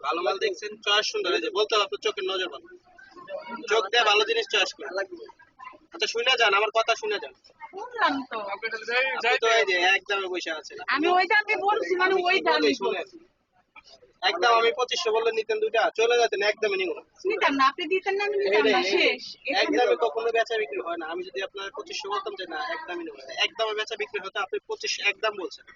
ভালো মাল দেখছেন, চয়েস সুন্দর, এই যে বলতে হবে আপনার চোখের নজর ভালো, চোখ দিয়ে ভালো জিনিস চয়েস করেন। আচ্ছা শুনে যান, আমার কথা শুনে যান। শুনলাম তো। আপনি তো এই যে একদমে বসে আছেন। আমি ওই দামে বলছি, মানে ওই দামই শুনেন, বলছি। একদম আমি 2500 বললে নিতেন দুইটা, চলে যেতেন, একদমই নিব না। নিতাম না, আপনি দিতেন না, আমি নিতাম না, শেষ। একদমে কখনো বেচা বিক্রি হয় না। আমি যদি আপনার 2500 বলতাম যে না একদমই নেব না, একদমে বেচা বিক্রি হতো, আপনি 25 একদম বলছেন।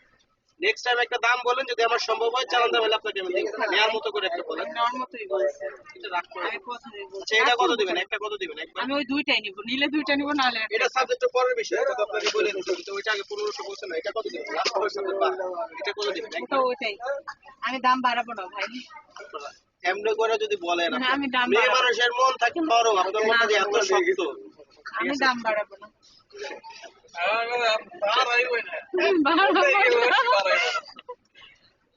নেক্সট টাইম একটা দাম বলেন, যদি আমার সম্ভব হয় চালান দাম হলে আপনাকে আমি দেব, নেওয়ার মতো করে একটা বলেন। নেওয়ার মতোই বলছি। এটা রাখ করে। আমি কথাই বলছি। আচ্ছা এটা কত দিবেন, একটা কত দিবেন একবার? আমি ওই দুইটাই নিব, নিলে দুইটা নিব, নাহলে একটা। এটা সাবজেক্ট পরের বিষয়, এটা তো আপনাকে বলে দিচ্ছি, কিন্তু ওইটা আগে 1500 বলছেন না, এটা কত দিবেন? লাস্ট পরের সাথে বা এটা কত দিবেন ওটা একবার? ওইটাই। আমি দাম বাড়াবো না ভাই। এমনি করে যদি বলেন, না, আমি দাম মেয়ে বাড়াবো। মানুষের মন থাকে নরম, আপনার মনটা যে এত শক্ত। আমি দাম বাড়াবো না।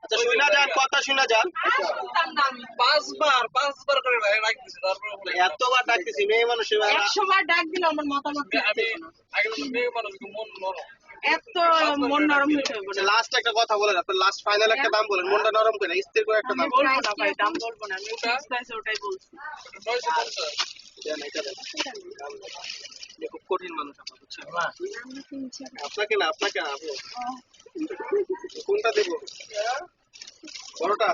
আচ্ছা শুনা যান, কথা শুনা যান। শুনতাম না আমি। পাঁচবার করে রাখতেছি, তারপরে এতবার ডাকতেছি, মেয়ে মানুষের 100 বার ডাক দিলে আমার মতামত আমি দিতে না। আগে মেয়ে মানুষ মন নরম। এত মন নরম হইতে হবে না। লাস্ট একটা কথা বলেন, আপনার লাস্ট ফাইনাল একটা দাম বলেন, মনটা নরম করে স্থির করে একটা আমি দাম বলবো না ভাই, দাম বলবো না, আমি ফিক্স প্রাইস ওটাই বলছি। 950। দেন, এটা দেন। আপনি খুব কঠিন মানুষ আপনার, বুঝছেন? আপনাকে না, আপনাকে না, আপনি কোনটা দেব? বড়টা?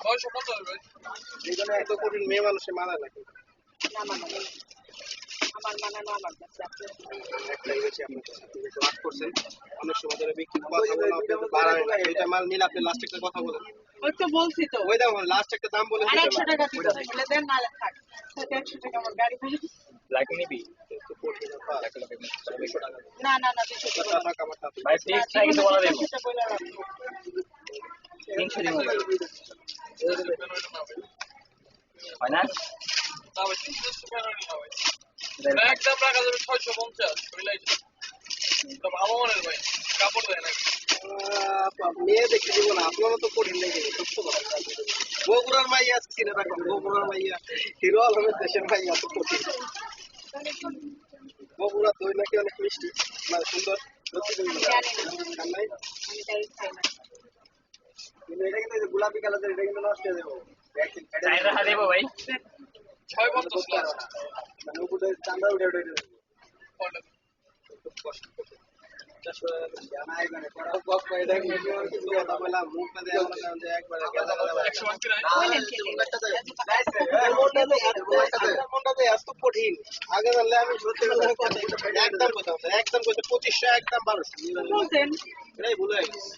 950 ভাই। যেখানে এত কঠিন মেয়ে মানুষের মানায় না কিন্তু। না মানে আমার মানানো আমার কাছে। একটাই বেশি আপনার কাছে, আপনি একটু রাগ করছেন। অনেক সময় ধরে বিক্রি কথা বলেন, আপনি তো বাড়াবেন না। এটা মাল নিলে আপনি লাস্ট একটা কথা বলেন। ওই তো বলছি তো। ওই দেখুন লাস্ট একটা দাম বলে আর দিতে 100 টাকা দিতে বলে দেন, নাহলে থাক। সাথে 100 টাকা আমার গাড়ি ভাড়া। লাইক নিবি একটু কঠিন ব্যাপার। 200 টাকা দেন। না না না, 200 টাকা। টাকা আমার টাকা। ভাই ফিক্স না কিন্তু বলা দেবো সেটা বলে রাখবো। 300 দিব হয় না না ভাই 300 টাকা না ভাই। একদম রাখা যাবে 650 বুঝলাই। তো ভালো মানের ভাই, কাপড় দেয় না। মেয়ে দেখে দিব না, আপনারও তো কঠিন লেগে গেছে, সত্য কথা। বগুড়ার মাইয়া চিনে রাখুন, বগুড়ার মাইয়া, হিরো আলমের দেশের মাইয়া তো কঠিন। বগুড়া দই নাকি অনেক মিষ্টি, মানে সুন্দর, সত্যি দই না। খান নাই? আমি তাই খাই না। কিন্তু এটা কিন্তু এই যে গোলাপি কালারের, এটা কিন্তু নষ্ট হয়ে যাবে। চাই রাখা দেবো ভাই 650 লাস্ট। মানে উপরে চান্দা উঠে উঠে দেবে। খুব কষ্ট। জানাই মানে পড়া বক করে দেখ, কিছু কথা বললাম মুখ না দেয়া মনে করেন যে একবারে গেলা গেলা 100 মান কিনা মনটাতে এত কঠিন। আগে জানলে আমি সত্যি কথা একদম কথা বলতাম, একদম কইতে 2500, একদম 1200, বলতেন। এটাই ভুল হয়ে গেছে।